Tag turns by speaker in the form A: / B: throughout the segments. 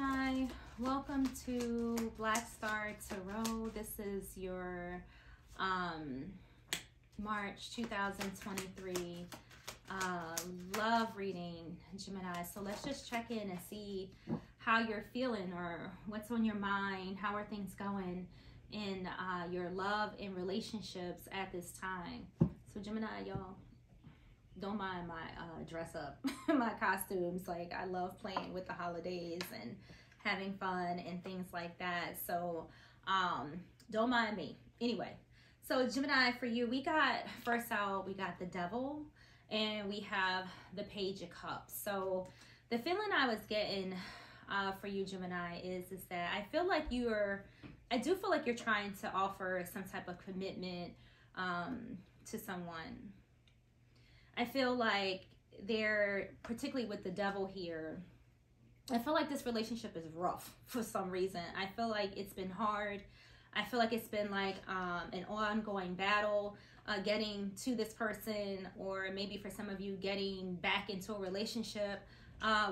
A: Gemini, welcome to Black Star Tarot. This is your March 2023 love reading, Gemini. So let's just check in and see how you're feeling or what's on your mind. How are things going in your love and relationships at this time? So Gemini, y'all, don't mind my dress up, my costumes. Like, I love playing with the holidays and having fun and things like that. So don't mind me. Anyway, so Gemini, for you, we got, first out, we got the Devil and we have the Page of Cups. So the feeling I was getting for you, Gemini, is that I feel like I do feel like you're trying to offer some type of commitment to someone. I feel like they're, particularly with the Devil here, I feel like this relationship is rough for some reason. I feel like it's been hard. I feel like it's been like an ongoing battle getting to this person, or maybe for some of you getting back into a relationship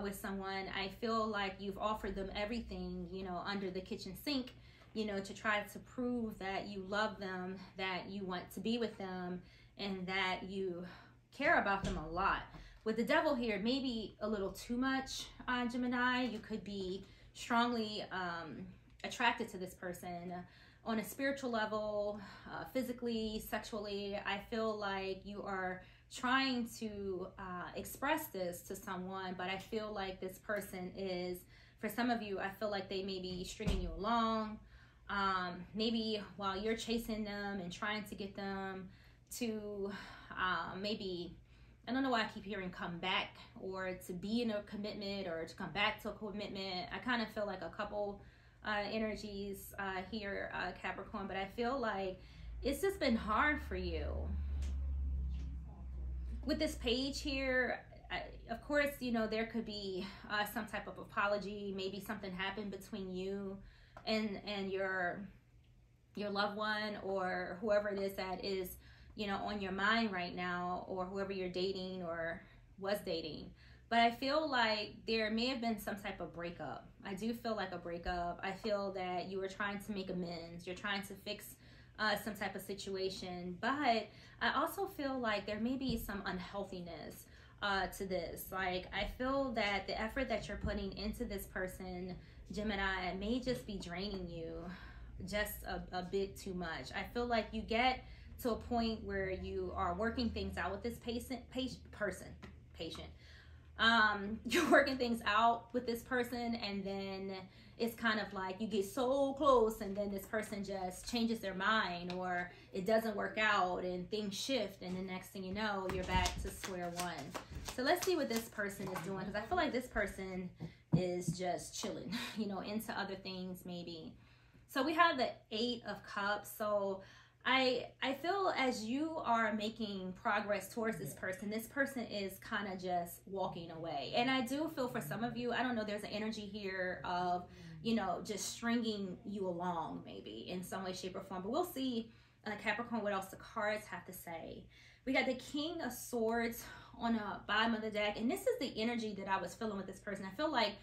A: with someone. I feel like you've offered them everything, you know, under the kitchen sink, you know, to try to prove that you love them, that you want to be with them, and that you care about them a lot. With the Devil here, maybe a little too much, Gemini. You could be strongly attracted to this person on a spiritual level, physically, sexually. I feel like you are trying to express this to someone, but I feel like this person is, for some of you, I feel like they may be stringing you along, maybe while you're chasing them and trying to get them to maybe, I don't know why I keep hearing come back, or to be in a commitment, or to come back to a commitment. I kind of feel like a couple energies here, Capricorn, but I feel like it's just been hard for you. With this page here, of course, you know, there could be some type of apology. Maybe something happened between you and your loved one, or whoever it is that is, you know, on your mind right now, or whoever you're dating or was dating. But I feel like there may have been some type of breakup. I do feel like a breakup. I feel that you were trying to make amends. You're trying to fix some type of situation. But I also feel like there may be some unhealthiness to this. Like, I feel that the effort that you're putting into this person, Gemini, may just be draining you just a bit too much. I feel like you get to a point where you are working things out with this patient. You're working things out with this person, and then it's kind of like you get so close, and then this person just changes their mind, or it doesn't work out and things shift, and the next thing you know, you're back to square one. So let's see what this person is doing, because I feel like this person is just chilling, you know, into other things maybe. So we have the 8 of Cups. So I feel as you are making progress towards this person is kind of just walking away. And I do feel for some of you, I don't know, there's an energy here of, you know, just stringing you along maybe in some way, shape, or form. But we'll see, Capricorn, what else the cards have to say. We got the King of Swords on the bottom of the deck. And this is the energy that I was feeling with this person. I feel like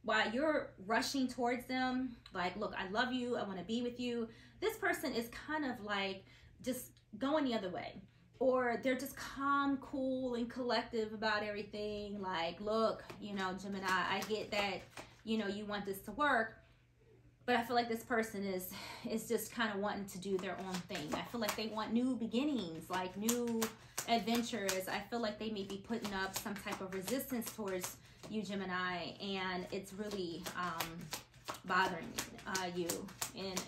A: while you're rushing towards them, like, look, I love you, I want to be with you, this person is kind of like just going the other way. Or they're just calm, cool, and collective about everything. Like, look, you know, Gemini, I get that, you know, you want this to work, but I feel like this person is just kind of wanting to do their own thing. I feel like they want new beginnings, like new adventures. I feel like they may be putting up some type of resistance towards you, Gemini, and it's really bothering you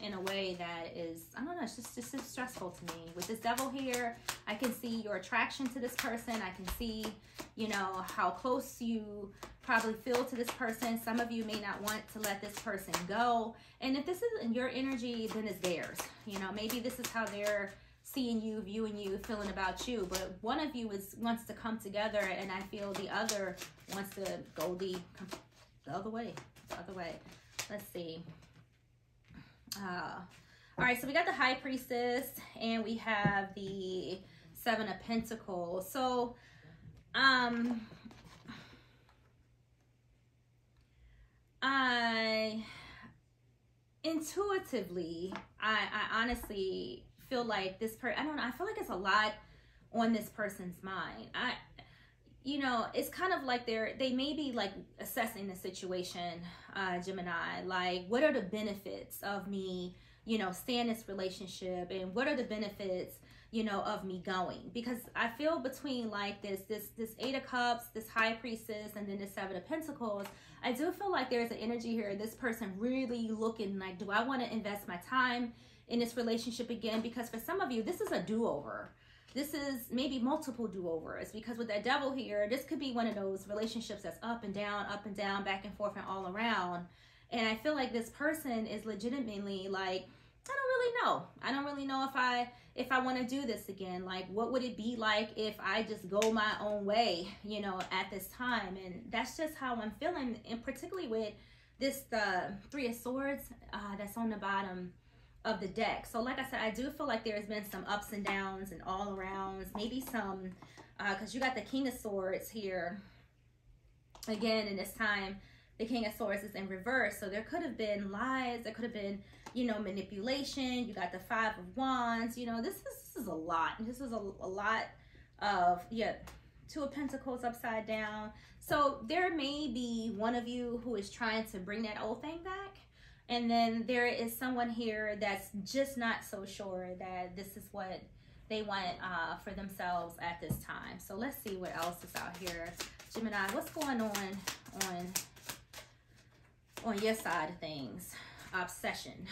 A: in a way that is, I don't know, it's just stressful to me. With this Devil here, I can see your attraction to this person. I can see, you know, how close you probably feel to this person. Some of you may not want to let this person go, and if this isn't your energy, then it's theirs. You know, maybe this is how they're seeing you, viewing you, feeling about you, but one of you wants to come together, and I feel the other wants to go the other way. Let's see. All right, so we got the High Priestess, and we have the 7 of Pentacles. So I intuitively, I honestly feel like this person, I don't know, I feel like it's a lot on this person's mind. You know, it's kind of like they may be like assessing the situation, Gemini, like what are the benefits of me, you know, staying in this relationship, and what are the benefits, you know, of me going? Because I feel between like this Eight of Cups, this High Priestess, and then the Seven of Pentacles, I do feel like there's an energy here, this person really looking like, do I want to invest my time in this relationship again? Because for some of you, this is a do-over. This is maybe multiple do-overs, because with that Devil here, this could be one of those relationships that's up and down, back and forth and all around. And I feel like this person is legitimately like, I don't really know. I don't really know if I want to do this again. Like, what would it be like if I just go my own way, you know, at this time? And that's just how I'm feeling, and particularly with this Three of Swords that's on the bottom of the deck. So like I said, I do feel like there's been some ups and downs and all arounds, maybe some because you got the King of Swords here again, and this time the King of Swords is in reverse, so there could have been lies, there could have been, you know, manipulation. You got the Five of Wands. You know, this is a lot. This is a lot of, yeah, Two of Pentacles upside down. So there may be one of you who is trying to bring that old thing back, and then there is someone here that's just not so sure that this is what they want for themselves at this time. So let's see what else is out here. Gemini, what's going on your side of things? Obsession.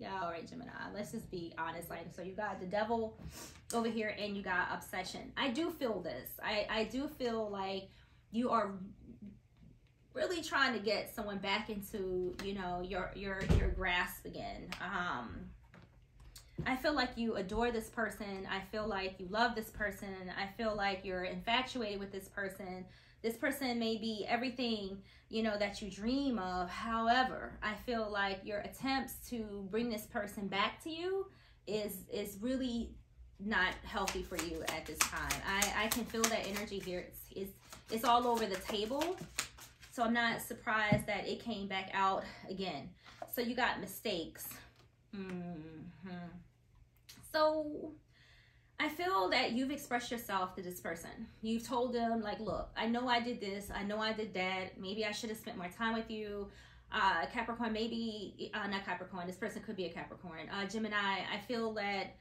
A: Yeah, all right, Gemini. Let's just be honest. Like, so you got the Devil over here, and you got obsession. I do feel this. I do feel like you are really trying to get someone back into, you know, your grasp again. I feel like you adore this person. I feel like you love this person. I feel like you're infatuated with this person. This person may be everything, you know, that you dream of. However, I feel like your attempts to bring this person back to you is really not healthy for you at this time. I can feel that energy here. It's all over the table. So I'm not surprised that it came back out again. So you got mistakes. So I feel that you've expressed yourself to this person. You've told them, like, look, I know I did this. I know I did that. Maybe I should have spent more time with you. Capricorn, maybe, not Capricorn. This person could be a Capricorn. Gemini, I feel that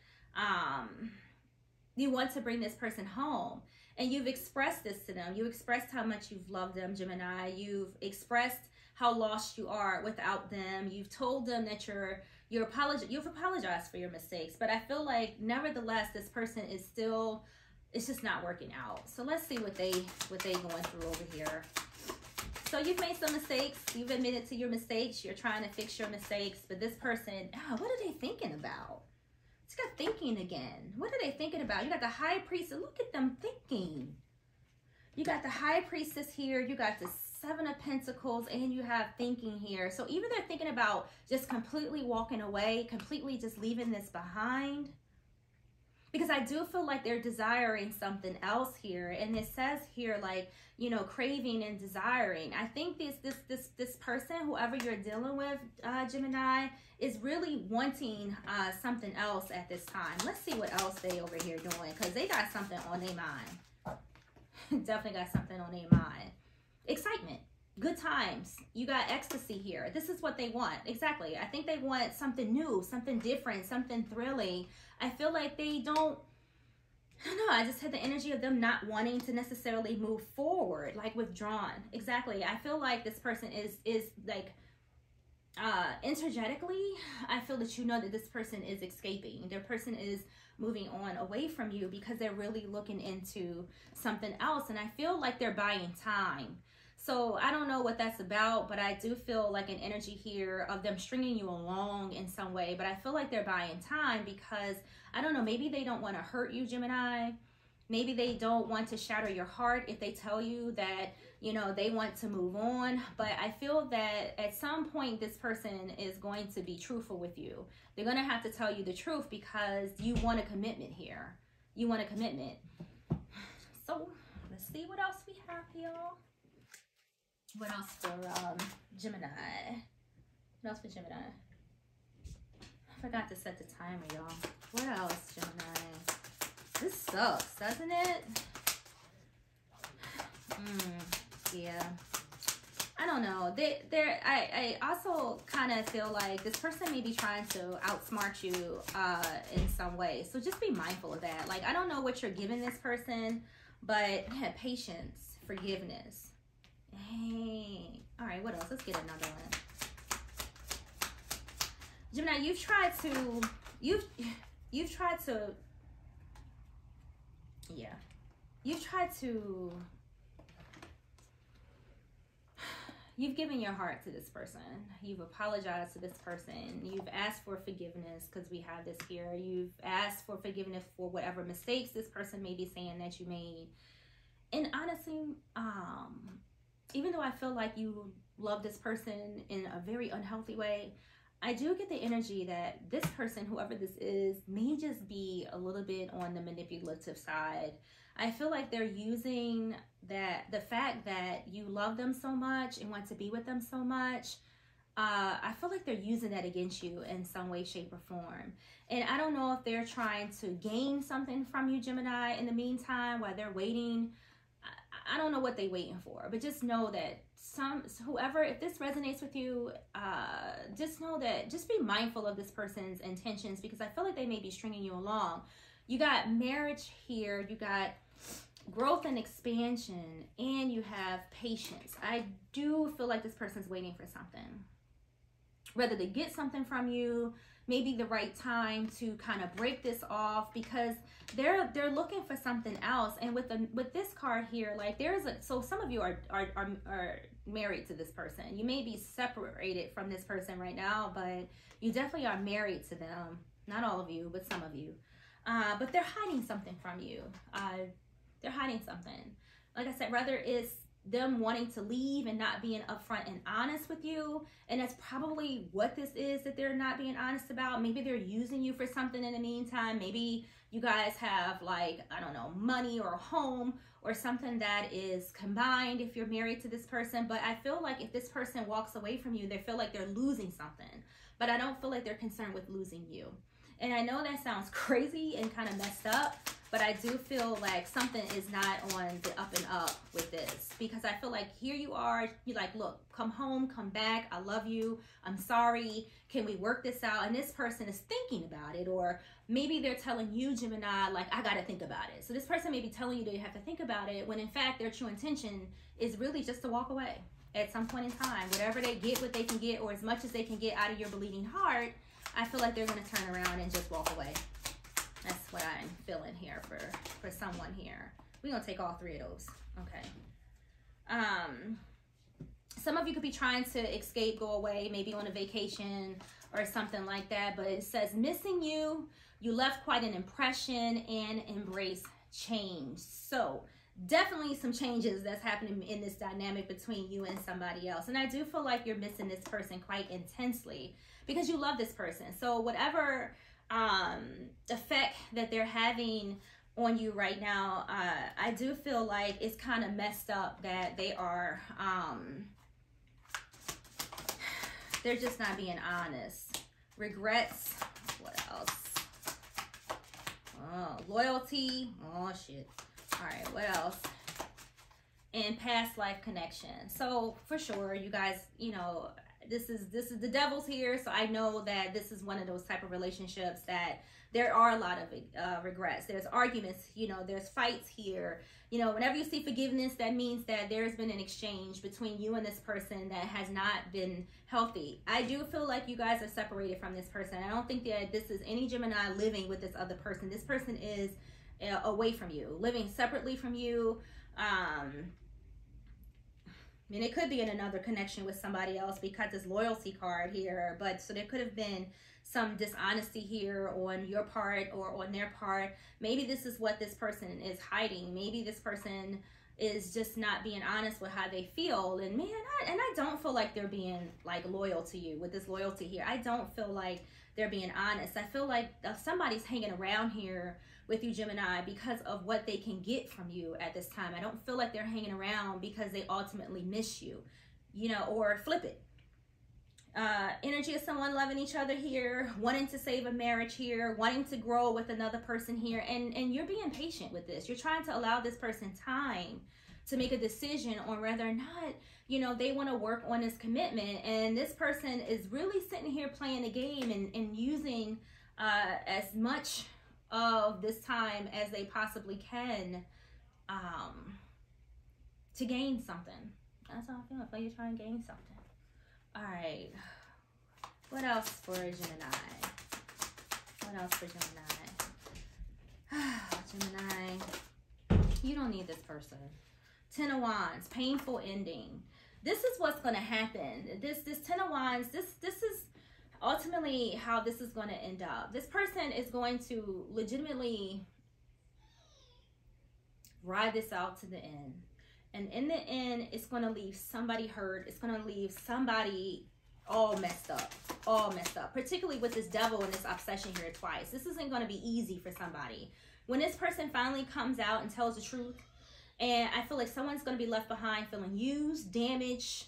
A: you want to bring this person home. And you've expressed this to them. You expressed how much you've loved them, Gemini. You've expressed how lost you are without them. You've told them that you've apologized for your mistakes. But I feel like, nevertheless, this person is still, it's just not working out. So let's see what they going through over here. So you've made some mistakes. You've admitted to your mistakes. You're trying to fix your mistakes. But this person, what are they thinking about? It's got thinking again. What are they thinking about? You got the High Priestess. Look at them thinking. You got the High Priestess here. You got the Seven of Pentacles, and you have thinking here. So either they're thinking about just completely walking away, completely just leaving this behind. Because I do feel like they're desiring something else here. And it says here, like, you know, craving and desiring. I think this person, whoever you're dealing with, Gemini, is really wanting something else at this time. Let's see what else they over here doing, because they got something on their mind. Definitely got something on their mind. Excitement. Good times. You got ecstasy here. This is what they want. Exactly. I think they want something new, something different, something thrilling. I feel like they don't, I don't know, I just had the energy of them not wanting to necessarily move forward, like withdrawn. Exactly. I feel like this person is like, energetically, I feel that you know that this person is escaping. Their person is moving on away from you because they're really looking into something else. And I feel like they're buying time. So I don't know what that's about, but I do feel like an energy here of them stringing you along in some way. But I feel like they're buying time because, I don't know, maybe they don't want to hurt you, Gemini. Maybe they don't want to shatter your heart if they tell you that, you know, they want to move on. But I feel that at some point, this person is going to be truthful with you. They're going to have to tell you the truth because you want a commitment here. You want a commitment. So let's see what else we have here. What else for Gemini? What else for Gemini? I forgot to set the timer, y'all. What else, Gemini? This sucks, doesn't it? Yeah. I don't know. I also kind of feel like this person may be trying to outsmart you in some way. So just be mindful of that. Like, I don't know what you're giving this person, but yeah, patience, forgiveness. Hey. All right, what else? Let's get another one. Gemini, you've tried to you've given your heart to this person. You've apologized to this person. You've asked for forgiveness, because we have this here. You've asked for forgiveness for whatever mistakes this person may be saying that you made. And honestly, even though I feel like you love this person in a very unhealthy way, I do get the energy that this person, whoever this is, may just be a little bit on the manipulative side. I feel like they're using the fact that you love them so much and want to be with them so much. I feel like they're using that against you in some way, shape, or form. And I don't know if they're trying to gain something from you, Gemini, in the meantime, while they're waiting. I don't know what they're waiting for, but just know that whoever, if this resonates with you, just know that, just be mindful of this person's intentions, because I feel like they may be stringing you along. You got marriage here, you got growth and expansion, and you have patience. I do feel like this person's waiting for something. Whether they get something from you, maybe the right time to kind of break this off, because they're looking for something else. And with this card here, like so some of you are married to this person. You may be separated from this person right now, but you definitely are married to them. Not all of you, but some of you. But they're hiding something from you. They're hiding something. Like I said, whether it's them wanting to leave and not being upfront and honest with you, and that's probably what this is that they're not being honest about. Maybe they're using you for something in the meantime. Maybe you guys have, like, I don't know, money or a home or something that is combined if you're married to this person. But I feel like if this person walks away from you, they feel like they're losing something. But I don't feel like they're concerned with losing you. And I know that sounds crazy and kind of messed up, but I do feel like something is not on the up and up with this, because I feel like here you are, you're like, look, come home, come back, I love you, I'm sorry, can we work this out? And this person is thinking about it, or maybe they're telling you, Gemini, like, I gotta think about it. So this person may be telling you that you have to think about it, when in fact their true intention is really just to walk away at some point in time. Whatever they get, what they can get, or as much as they can get out of your bleeding heart, I feel like they're going to turn around and just walk away. That's what I'm feeling here for someone here. We're going to take all three of those. Okay. Some of you could be trying to escape, go away, maybe on a vacation or something like that. But it says, missing you, you left quite an impression and embrace change. So definitely some changes that's happening in this dynamic between you and somebody else. And I do feel like you're missing this person quite intensely, because you love this person. So whatever effect that they're having on you right now, I do feel like it's kind of messed up that they are, they're just not being honest. Regrets, what else? Oh, loyalty, oh shit. All right, what else? And past life connection. So for sure, you guys, you know, this is the devil's here, so I know that this is one of those type of relationships that there are a lot of regrets. There's arguments, you know, there's fights here. You know, whenever you see forgiveness, that means that there's been an exchange between you and this person that has not been healthy. I do feel like you guys are separated from this person. I don't think that this is any Gemini living with this other person. This person is away from you, living separately from you. I mean, it could be in another connection with somebody else, because it's loyalty card here. But so there could have been some dishonesty here on your part or on their part. Maybe this is what this person is hiding. Maybe this person is just not being honest with how they feel. And man, I don't feel like they're being like loyal to you with this loyalty here. I don't feel like they're being honest. I feel like somebody's hanging around here with you, Gemini, because of what they can get from you at this time. I don't feel like they're hanging around because they ultimately miss you, you know, or flip it. energy of someone loving each other here, wanting to save a marriage here, wanting to grow with another person here, and you're being patient with this. You're trying to allow this person time to make a decision on whether or not, you know, they want to work on this commitment. And this person is really sitting here playing a game and using as much of this time as they possibly can to gain something. That's how I feel. I feel you're trying to gain something. All right. What else for Gemini? What else for Gemini? Gemini, you don't need this person. 10 of Wands, painful ending. This is what's going to happen. This 10 of Wands, this is ultimately how this is going to end up. This person is going to legitimately ride this out to the end. And in the end, it's going to leave somebody hurt. It's going to leave somebody all messed up. All messed up. Particularly with this devil and this obsession here twice. This isn't going to be easy for somebody. When this person finally comes out and tells the truth, and I feel like someone's going to be left behind feeling used, damaged,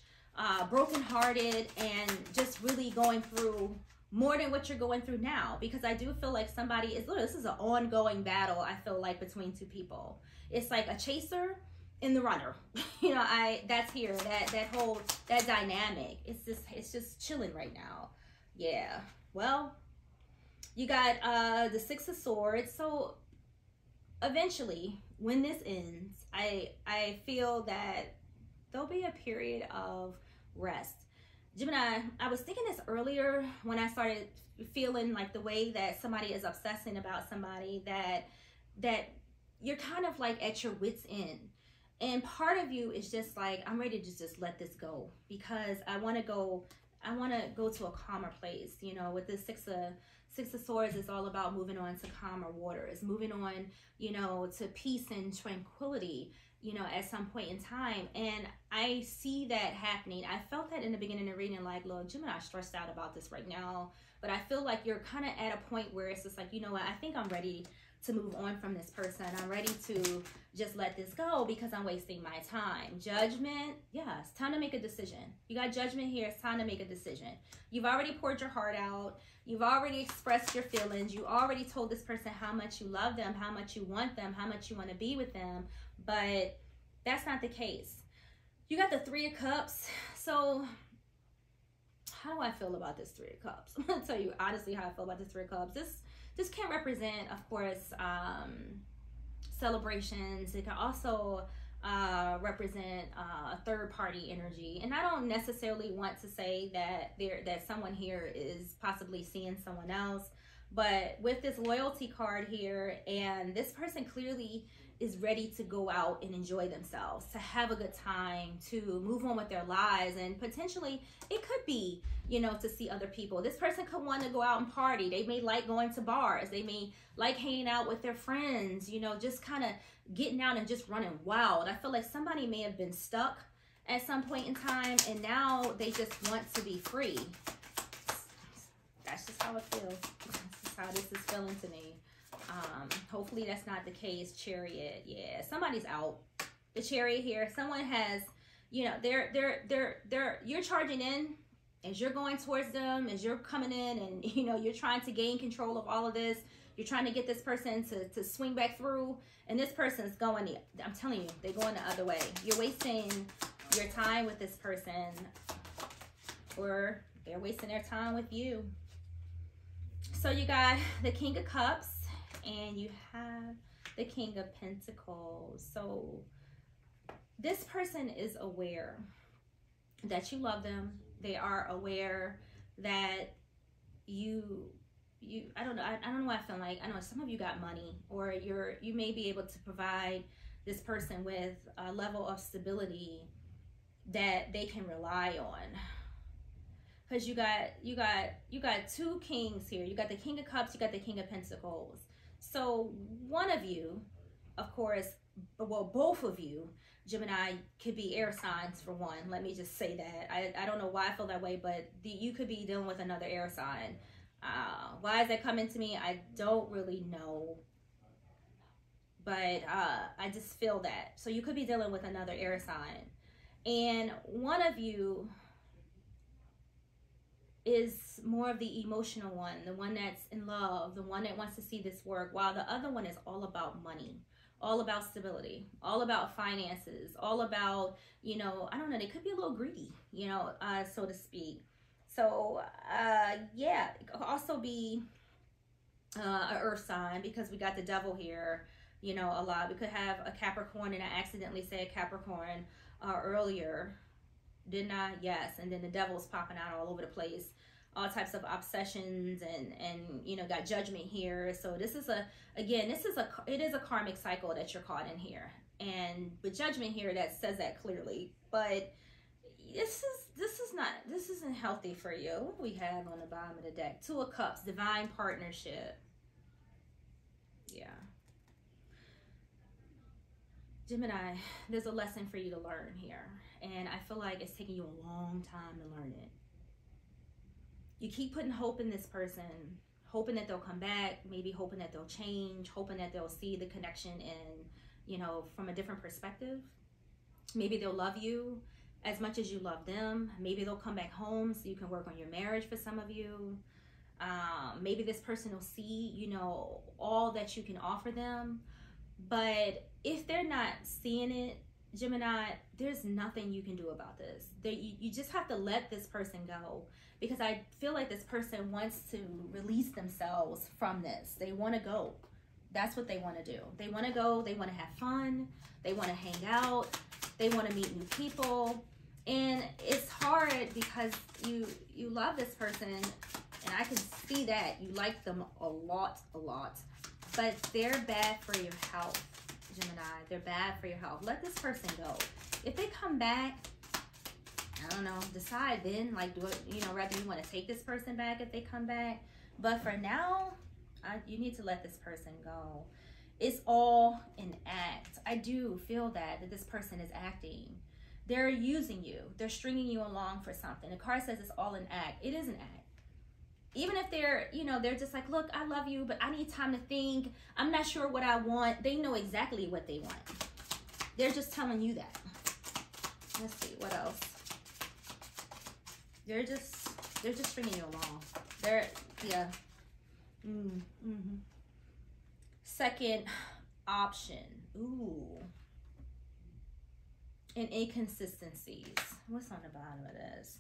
A: brokenhearted, and just really going through more than what you're going through now. Because I do feel like somebody is, this is an ongoing battle, I feel like, between two people. It's like a chaser and the runner. You know, that's here, that dynamic. It's just chilling right now. Yeah. Well, you got the 6 of Swords. So eventually, when this ends, I feel that there'll be a period of rest. Gemini, I was thinking this earlier when I started feeling like the way that somebody is obsessing about somebody, that you're kind of like at your wit's end. And part of you is just like, I'm ready to just let this go, because I want to go to a calmer place. You know, with this Six of Swords, it's all about moving on to calmer waters, moving on, you know, to peace and tranquility, you know, at some point in time. And I see that happening. I felt that in the beginning of the reading, like, look, Gemini's stressed out about this right now. But I feel like you're kind of at a point where it's just like, you know what, I think I'm ready to move on from this person. I'm ready to just let this go because I'm wasting my time. Judgment, yeah, it's time to make a decision. You got Judgment here. It's time to make a decision. You've already poured your heart out. You've already expressed your feelings. You already told this person how much you love them, how much you want them, how much you want to be with them. But that's not the case. You got the 3 of Cups. So how do I feel about this 3 of Cups? I'm going to tell you honestly how I feel about this 3 of Cups. This can represent, of course, celebrations. It can also represent third-party energy. And I don't necessarily want to say that someone here is possibly seeing someone else. But with this loyalty card here, and this person clearly is ready to go out and enjoy themselves, to have a good time, to move on with their lives. And potentially it could be, you know, to see other people. This person could want to go out and party. They may like going to bars. They may like hanging out with their friends, you know, just kind of getting out and just running wild. I feel like somebody may have been stuck at some point in time, and now they just want to be free. That's just how it feels. That's just how this is feeling to me. Hopefully that's not the case. Chariot, yeah, somebody's out. The Chariot here, someone has, you know, you're charging in as you're going towards them, as you're coming in, and you know, you're trying to gain control of all of this. You're trying to get this person to swing back through, and this person's going, I'm telling you, they're going the other way. You're wasting your time with this person, or they're wasting their time with you. So you got the King of Cups, and you have the King of Pentacles. So this person is aware that you love them. They are aware that I don't know what I feel like. I know some of you got money, or you may be able to provide this person with a level of stability that they can rely on. Because you got 2 kings here. You got the King of Cups, you got the King of Pentacles. So one of you, of course, well, both of you, Gemini, could be air signs for one. Let me just say that. I don't know why I feel that way, but you could be dealing with another air sign. Why is that coming to me? I don't really know. But I just feel that. So you could be dealing with another air sign. And one of you is more of the emotional one, the one that's in love, the one that wants to see this work, while the other one is all about money, all about stability, all about finances, all about, you know, I don't know, they could be a little greedy, you know, so to speak. So yeah, it could also be an earth sign, because we got the devil here, you know, a lot. We could have a Capricorn, and I accidentally said Capricorn earlier, didn't I? Yes. And then the devil's popping out all over the place, all types of obsessions, and you know, got judgment here. So this is it is a karmic cycle that you're caught in here, and with judgment here, that says that clearly. But this isn't healthy for you. What we have on the bottom of the deck, Two of Cups, divine partnership. Yeah. Gemini, there's a lesson for you to learn here, and I feel like it's taking you a long time to learn it. You keep putting hope in this person, hoping that they'll come back, maybe hoping that they'll change, hoping that they'll see the connection in, you know, from a different perspective. Maybe they'll love you as much as you love them. Maybe they'll come back home so you can work on your marriage for some of you. Maybe this person will see, you know, all that you can offer them. But if they're not seeing it, Gemini, there's nothing you can do about this. You just have to let this person go, because I feel like this person wants to release themselves from this. They want to go. That's what they want to do. They want to go. They want to have fun. They want to hang out. They want to meet new people. And it's hard because you love this person, and I can see that you like them a lot. But they're bad for your health, Gemini. They're bad for your health. Let this person go. If they come back, I don't know, decide then, like, do it, you know, whether you want to take this person back if they come back. But for now, you need to let this person go. It's all an act. I do feel that this person is acting. They're using you. They're stringing you along for something. The card says it's all an act. It is an act. Even if they're, you know, they're just like, look, I love you, but I need time to think. I'm not sure what I want. They know exactly what they want. They're just telling you that. Let's see, what else? They're just stringing you along. Yeah. Second option. Ooh. And inconsistencies. What's on the bottom of this?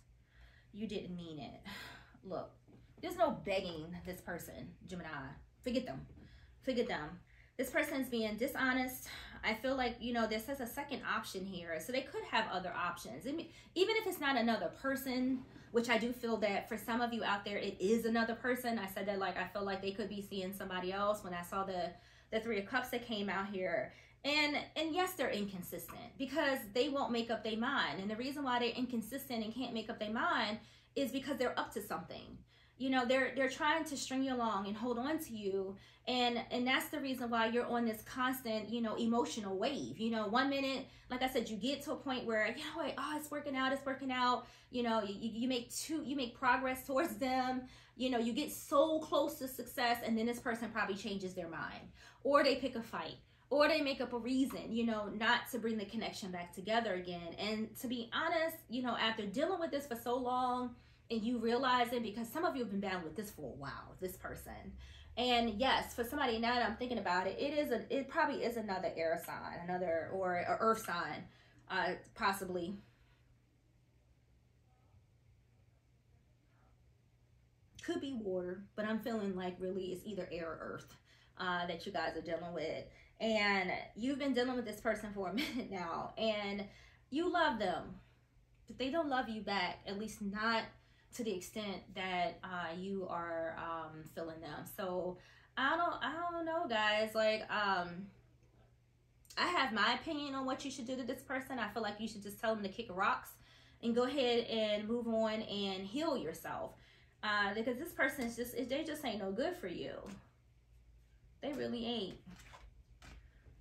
A: You didn't mean it. Look. There's no begging this person, Gemini. Forget them. This person's being dishonest. I feel like, you know, this has a second option here. So they could have other options. I mean, even if it's not another person, which I do feel that for some of you out there, it is another person. I said that, like, I feel like they could be seeing somebody else when I saw the Three of Cups that came out here. And yes, they're inconsistent because they won't make up their mind. And the reason why they're inconsistent and can't make up their mind is because they're up to something. You know, they're trying to string you along and hold on to you. And that's the reason why you're on this constant, you know, emotional wave. You know, 1 minute, like I said, you get to a point where, you know, like, oh, it's working out. You know, you make progress towards them. You know, you get so close to success, and then this person probably changes their mind, or they pick a fight, or they make up a reason, you know, not to bring the connection back together again. And to be honest, you know, after dealing with this for so long, and you realize it, because some of you have been battling with this for a while, this person. And yes, for somebody, now that I'm thinking about it, it probably is another air sign, or an earth sign, possibly. Could be water, but I'm feeling like really it's either air or earth that you guys are dealing with. And you've been dealing with this person for a minute now, and you love them, but they don't love you back, at least not to the extent that you are feeling them. So I don't know, guys. Like, I have my opinion on what you should do to this person. I feel like you should just tell them to kick rocks and go ahead and move on and heal yourself, because this person is they just ain't no good for you. They really ain't.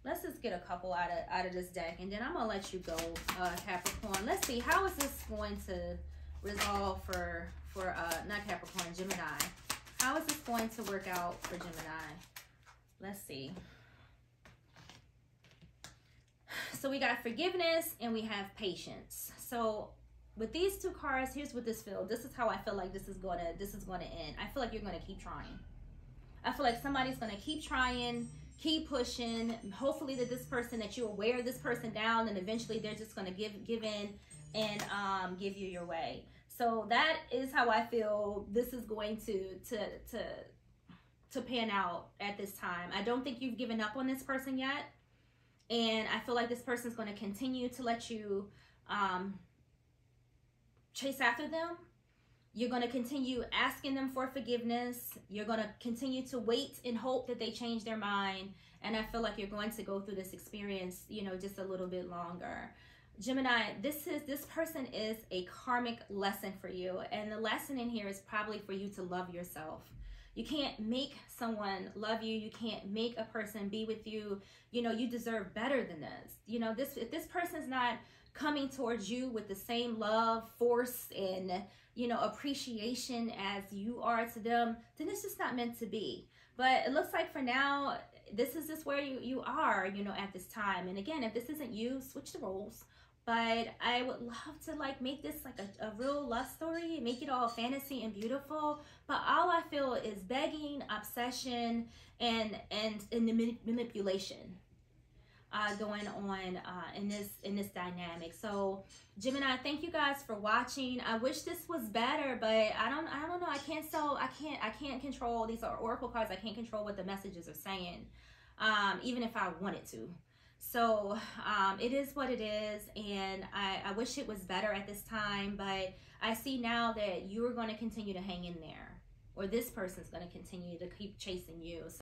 A: Let's just get a couple out of this deck, and then I'm gonna let you go, Capricorn. Let's see, how is this going to resolve for not Capricorn, Gemini? How is this going to work out for Gemini? Let's see. So we got forgiveness and we have patience. So with these two cards, here's what this feels. This is how I feel like this is gonna end. I feel like you're gonna keep trying. I feel like somebody's gonna keep trying, keep pushing. Hopefully that this person, that you wear this person down, and eventually they're just gonna give in and give you your way. So that is how I feel this is going to pan out at this time. I don't think you've given up on this person yet, and I feel like this person's going to continue to let you chase after them. You're going to continue asking them for forgiveness. You're going to continue to wait and hope that they change their mind. And I feel like you're going to go through this experience, you know, just a little bit longer. Gemini, this person is a karmic lesson for you. And the lesson in here is probably for you to love yourself. You can't make someone love you. You can't make a person be with you. You know, you deserve better than this. You know, if this person's not coming towards you with the same love, force, and, you know, appreciation as you are to them, then it's just not meant to be. But it looks like for now, this is just where you are, you know, at this time. And again, if this isn't you, switch the roles. But I would love to like make this like a real love story, make it all fantasy and beautiful. But all I feel is begging, obsession, and manipulation going on in this dynamic. So Gemini, thank you guys for watching. I wish this was better, but I don't know. I can't control these are oracle cards. I can't control what the messages are saying, even if I wanted to. So it is what it is, and I wish it was better at this time, but I see now that you're going to continue to hang in there, or this person's going to continue to keep chasing you.